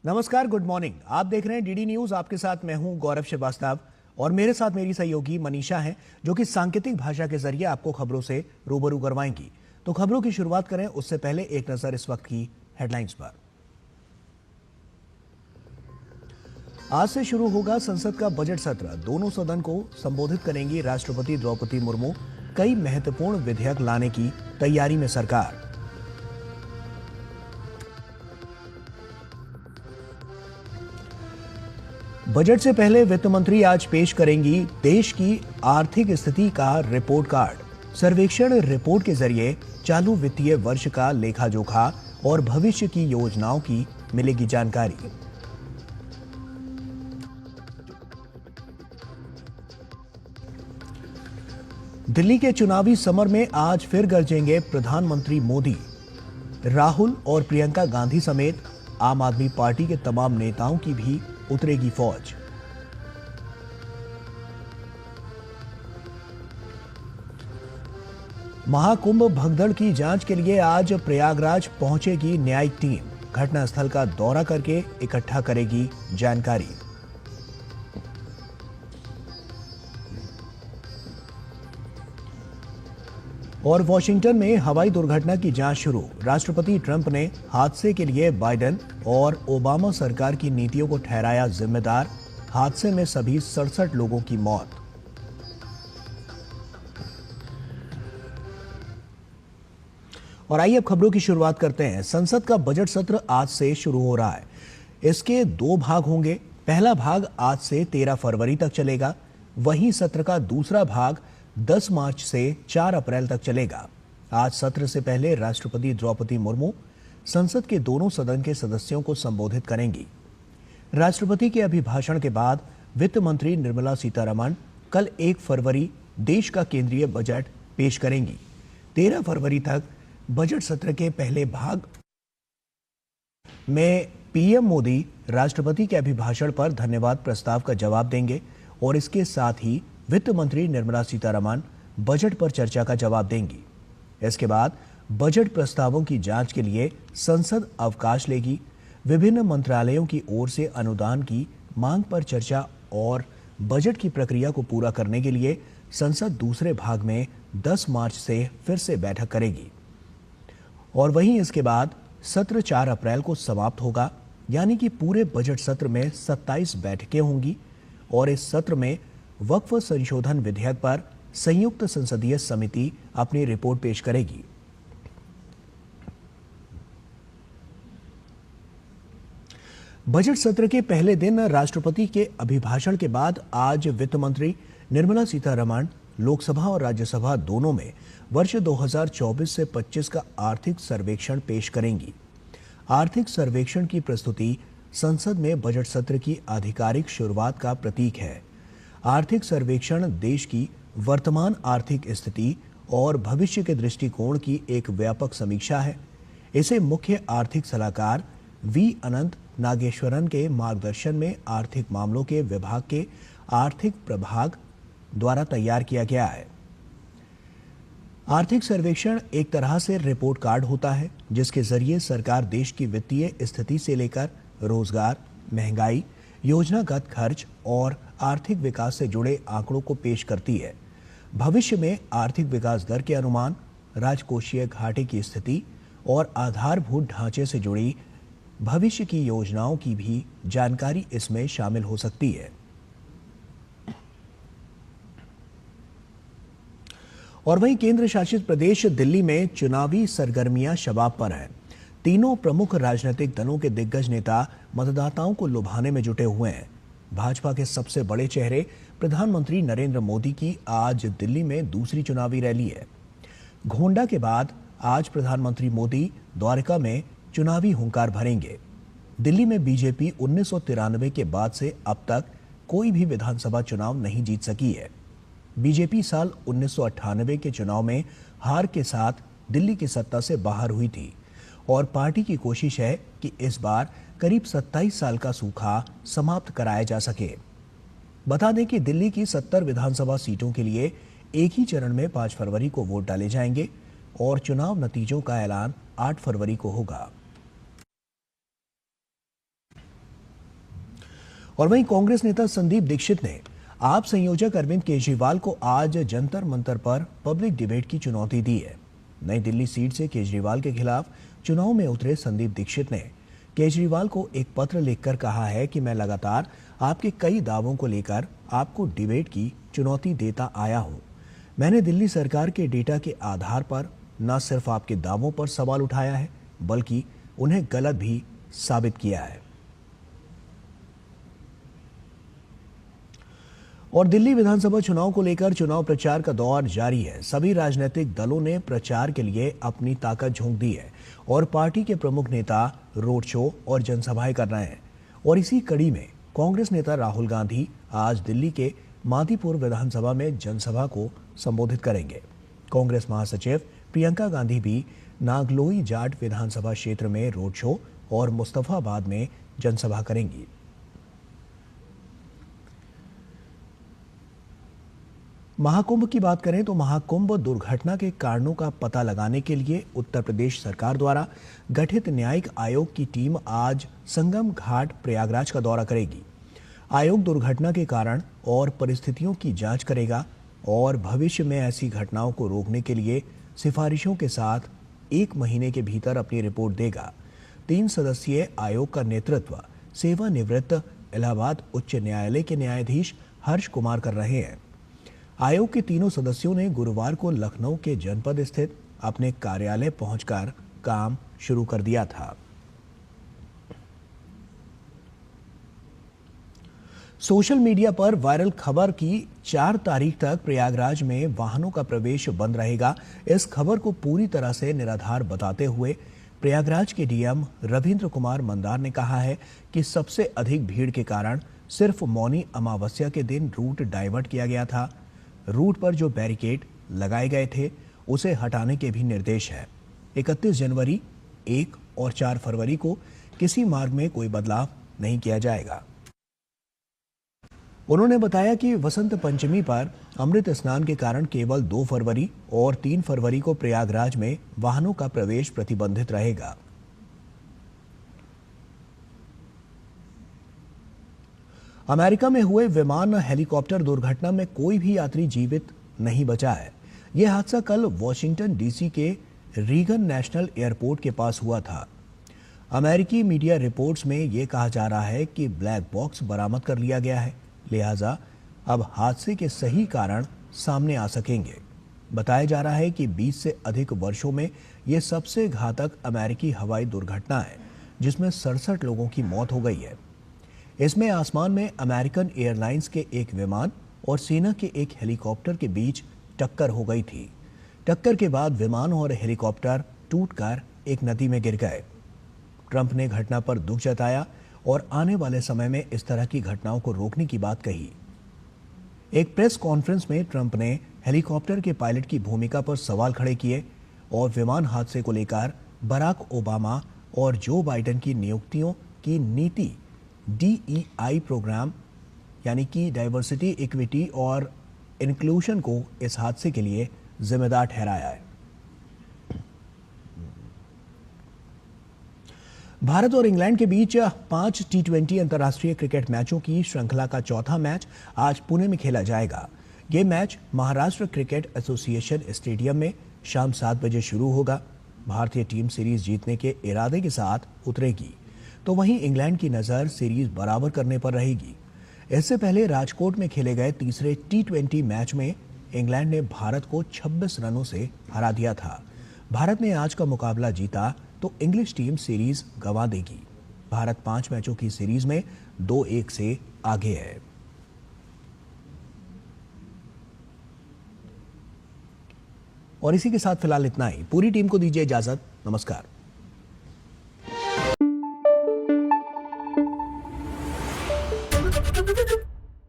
नमस्कार, good morning. आप देख रहे हैं डीडी न्यूज। आपके साथ मैं हूं गौरव श्रीवास्तव और मेरे साथ मेरी सहयोगी मनीषा हैं, जो कि सांकेतिक भाषा के जरिए आपको खबरों से रूबरू करवाएंगी। तो खबरों की शुरुआत करें उससे पहले एक नजर इस वक्त की हेडलाइंस पर। आज से शुरू होगा संसद का बजट सत्र। दोनों सदन को संबोधित करेंगी राष्ट्रपति द्रौपदी मुर्मू। कई महत्वपूर्ण विधेयक लाने की तैयारी में सरकार। बजट से पहले वित्त मंत्री आज पेश करेंगी देश की आर्थिक स्थिति का रिपोर्ट कार्ड। सर्वेक्षण रिपोर्ट के जरिए चालू वित्तीय वर्ष का लेखा जोखा और भविष्य की योजनाओं की मिलेगी जानकारी। दिल्ली के चुनावी समर में आज फिर गरजेंगे प्रधानमंत्री मोदी। राहुल और प्रियंका गांधी समेत आम आदमी पार्टी के तमाम नेताओं की भी उतरेगी फौज। महाकुंभ भगदड़ की जांच के लिए आज प्रयागराज पहुंचेगी न्यायिक टीम। घटनास्थल का दौरा करके इकट्ठा करेगी जानकारी। और वॉशिंगटन में हवाई दुर्घटना की जांच शुरू। राष्ट्रपति ट्रंप ने हादसे के लिए बाइडेन और ओबामा सरकार की नीतियों को ठहराया जिम्मेदार। हादसे में सभी 67 लोगों की मौत। और आइए अब खबरों की शुरुआत करते हैं। संसद का बजट सत्र आज से शुरू हो रहा है। इसके 2 भाग होंगे। पहला भाग आज से 13 फरवरी तक चलेगा। वहीं सत्र का दूसरा भाग 10 मार्च से 4 अप्रैल तक चलेगा। आज सत्र से पहले राष्ट्रपति द्रौपदी मुर्मू संसद के दोनों सदन के सदस्यों को संबोधित करेंगी। राष्ट्रपति के अभिभाषण के बाद वित्त मंत्री निर्मला सीतारमण कल 1 फरवरी देश का केंद्रीय बजट पेश करेंगी। 13 फरवरी तक बजट सत्र के पहले भाग में पीएम मोदी राष्ट्रपति के अभिभाषण पर धन्यवाद प्रस्ताव का जवाब देंगे और इसके साथ ही वित्त मंत्री निर्मला सीतारमण बजट पर चर्चा का जवाब देंगी। इसके बाद बजट प्रस्तावों की जांच के लिए संसद अवकाश लेगी। विभिन्न मंत्रालयों की ओर से अनुदान की मांग पर चर्चा और बजट की प्रक्रिया को पूरा करने के लिए संसद दूसरे भाग में 10 मार्च से फिर से बैठक करेगी। और वहीं इसके बाद सत्र 4 अप्रैल को समाप्त होगा, यानी कि पूरे बजट सत्र में 27 बैठकें होंगी। और इस सत्र में वक्फ संशोधन विधेयक पर संयुक्त संसदीय समिति अपनी रिपोर्ट पेश करेगी। बजट सत्र के पहले दिन राष्ट्रपति के अभिभाषण के बाद आज वित्त मंत्री निर्मला सीतारमण लोकसभा और राज्यसभा दोनों में वर्ष 2024 से 25 का आर्थिक सर्वेक्षण पेश करेंगी। आर्थिक सर्वेक्षण की प्रस्तुति संसद में बजट सत्र की आधिकारिक शुरुआत का प्रतीक है। आर्थिक सर्वेक्षण देश की वर्तमान आर्थिक स्थिति और भविष्य के दृष्टिकोण की एक व्यापक समीक्षा है। इसे मुख्य आर्थिक सलाहकार वी अनंत नागेश्वरन के मार्गदर्शन में आर्थिक मामलों के विभाग के आर्थिक प्रभाग द्वारा तैयार किया गया है। आर्थिक सर्वेक्षण एक तरह से रिपोर्ट कार्ड होता है, जिसके जरिए सरकार देश की वित्तीय स्थिति से लेकर रोजगार, महंगाई, योजनागत खर्च और आर्थिक विकास से जुड़े आंकड़ों को पेश करती है। भविष्य में आर्थिक विकास दर के अनुमान, राजकोषीय घाटे की स्थिति और आधारभूत ढांचे से जुड़ी भविष्य की योजनाओं की भी जानकारी इसमें शामिल हो सकती है। और वहीं केंद्र शासित प्रदेश दिल्ली में चुनावी सरगर्मियां शबाब पर हैं। तीनों प्रमुख राजनीतिक दलों के दिग्गज नेता मतदाताओं को लुभाने में जुटे हुए हैं। भाजपा के सबसे बड़े चेहरे प्रधानमंत्री नरेंद्र मोदी की आज दिल्ली में दूसरी चुनावी रैली है। घोंडा के बाद आज प्रधानमंत्री मोदी द्वारका में चुनावी हुंकार भरेंगे। दिल्ली में बीजेपी 1993 के बाद से अब तक कोई भी विधानसभा चुनाव नहीं जीत सकी है। बीजेपी साल 1998 के चुनाव में हार के साथ दिल्ली की सत्ता से बाहर हुई थी और पार्टी की कोशिश है कि इस बार करीब 27 साल का सूखा समाप्त कराया जा सके। बता दें कि दिल्ली की 70 विधानसभा सीटों के लिए एक ही चरण में 5 फरवरी को वोट डाले जाएंगे और चुनाव नतीजों का ऐलान 8 फरवरी को होगा। और वहीं कांग्रेस नेता संदीप दीक्षित ने आप संयोजक अरविंद केजरीवाल को आज जंतर मंतर पर पब्लिक डिबेट की चुनौती दी है। नई दिल्ली सीट से केजरीवाल के खिलाफ चुनाव में उतरे संदीप दीक्षित ने केजरीवाल को एक पत्र लिखकर कहा है कि मैं लगातार आपके कई दावों को लेकर आपको डिबेट की चुनौती देता आया हूं। मैंने दिल्ली सरकार के डेटा के आधार पर न सिर्फ आपके दावों पर सवाल उठाया है, बल्कि उन्हें गलत भी साबित किया है। और दिल्ली विधानसभा चुनाव को लेकर चुनाव प्रचार का दौर जारी है। सभी राजनीतिक दलों ने प्रचार के लिए अपनी ताकत झोंक दी है और पार्टी के प्रमुख नेता रोड शो और जनसभाएं कर रहे हैं। और इसी कड़ी में कांग्रेस नेता राहुल गांधी आज दिल्ली के मादीपुर विधानसभा में जनसभा को संबोधित करेंगे। कांग्रेस महासचिव प्रियंका गांधी भी नागलोई जाट विधानसभा क्षेत्र में रोड शो और मुस्तफाबाद में जनसभा करेंगी। महाकुंभ की बात करें तो महाकुंभ दुर्घटना के कारणों का पता लगाने के लिए उत्तर प्रदेश सरकार द्वारा गठित न्यायिक आयोग की टीम आज संगम घाट प्रयागराज का दौरा करेगी। आयोग दुर्घटना के कारण और परिस्थितियों की जांच करेगा और भविष्य में ऐसी घटनाओं को रोकने के लिए सिफारिशों के साथ 1 महीने के भीतर अपनी रिपोर्ट देगा। 3 सदस्यीय आयोग का नेतृत्व सेवानिवृत्त इलाहाबाद उच्च न्यायालय के न्यायाधीश हर्ष कुमार कर रहे हैं। आयोग के तीनों सदस्यों ने गुरुवार को लखनऊ के जनपद स्थित अपने कार्यालय पहुंचकर काम शुरू कर दिया था। सोशल मीडिया पर वायरल खबर की 4 तारीख तक प्रयागराज में वाहनों का प्रवेश बंद रहेगा। इस खबर को पूरी तरह से निराधार बताते हुए प्रयागराज के डीएम रविंद्र कुमार मंदार ने कहा है कि सबसे अधिक भीड़ के कारण सिर्फ मौनी अमावस्या के दिन रूट डाइवर्ट किया गया था। रूट पर जो बैरिकेड लगाए गए थे उसे हटाने के भी निर्देश है। 31 जनवरी, 1 और 4 फरवरी को किसी मार्ग में कोई बदलाव नहीं किया जाएगा। उन्होंने बताया कि वसंत पंचमी पर अमृत स्नान के कारण केवल 2 फरवरी और 3 फरवरी को प्रयागराज में वाहनों का प्रवेश प्रतिबंधित रहेगा। अमेरिका में हुए विमान हेलीकॉप्टर दुर्घटना में कोई भी यात्री जीवित नहीं बचा है। यह हादसा कल वॉशिंगटन डीसी के रीगन नेशनल एयरपोर्ट के पास हुआ था। अमेरिकी मीडिया रिपोर्ट्स में यह कहा जा रहा है कि ब्लैक बॉक्स बरामद कर लिया गया है, लिहाजा अब हादसे के सही कारण सामने आ सकेंगे। बताया जा रहा है कि 20 से अधिक वर्षों में यह सबसे घातक अमेरिकी हवाई दुर्घटना है, जिसमें 67 लोगों की मौत हो गई है। इसमें आसमान में अमेरिकन एयरलाइंस के एक विमान और सेना के एक हेलीकॉप्टर के बीच टक्कर हो गई थी। टक्कर के बाद विमान और हेलीकॉप्टर टूटकर एक नदी में गिर गए। ट्रंप ने घटना पर दुख जताया और आने वाले समय में इस तरह की घटनाओं को रोकने की बात कही। एक प्रेस कॉन्फ्रेंस में ट्रंप ने हेलीकॉप्टर के पायलट की भूमिका पर सवाल खड़े किए और विमान हादसे को लेकर बराक ओबामा और जो बाइडेन की नियुक्तियों की नीति DEI प्रोग्राम यानी कि डाइवर्सिटी, इक्विटी और इंक्लूजन को इस हादसे के लिए जिम्मेदार ठहराया है। भारत और इंग्लैंड के बीच 5 T20 अंतर्राष्ट्रीय क्रिकेट मैचों की श्रृंखला का चौथा मैच आज पुणे में खेला जाएगा। ये match Maharashtra cricket association stadium में शाम 7 बजे शुरू होगा। भारतीय टीम सीरीज जीतने के इरादे के साथ उतरेगी, तो वहीं इंग्लैंड की नजर सीरीज बराबर करने पर रहेगी। इससे पहले राजकोट में खेले गए तीसरे T20 मैच में इंग्लैंड ने भारत को 26 रनों से हरा दिया था। भारत ने आज का मुकाबला जीता तो इंग्लिश टीम सीरीज गंवा देगी। भारत 5 मैचों की सीरीज में 2-1 से आगे है। और इसी के साथ फिलहाल इतना ही। पूरी टीम को दीजिए इजाजत। नमस्कार।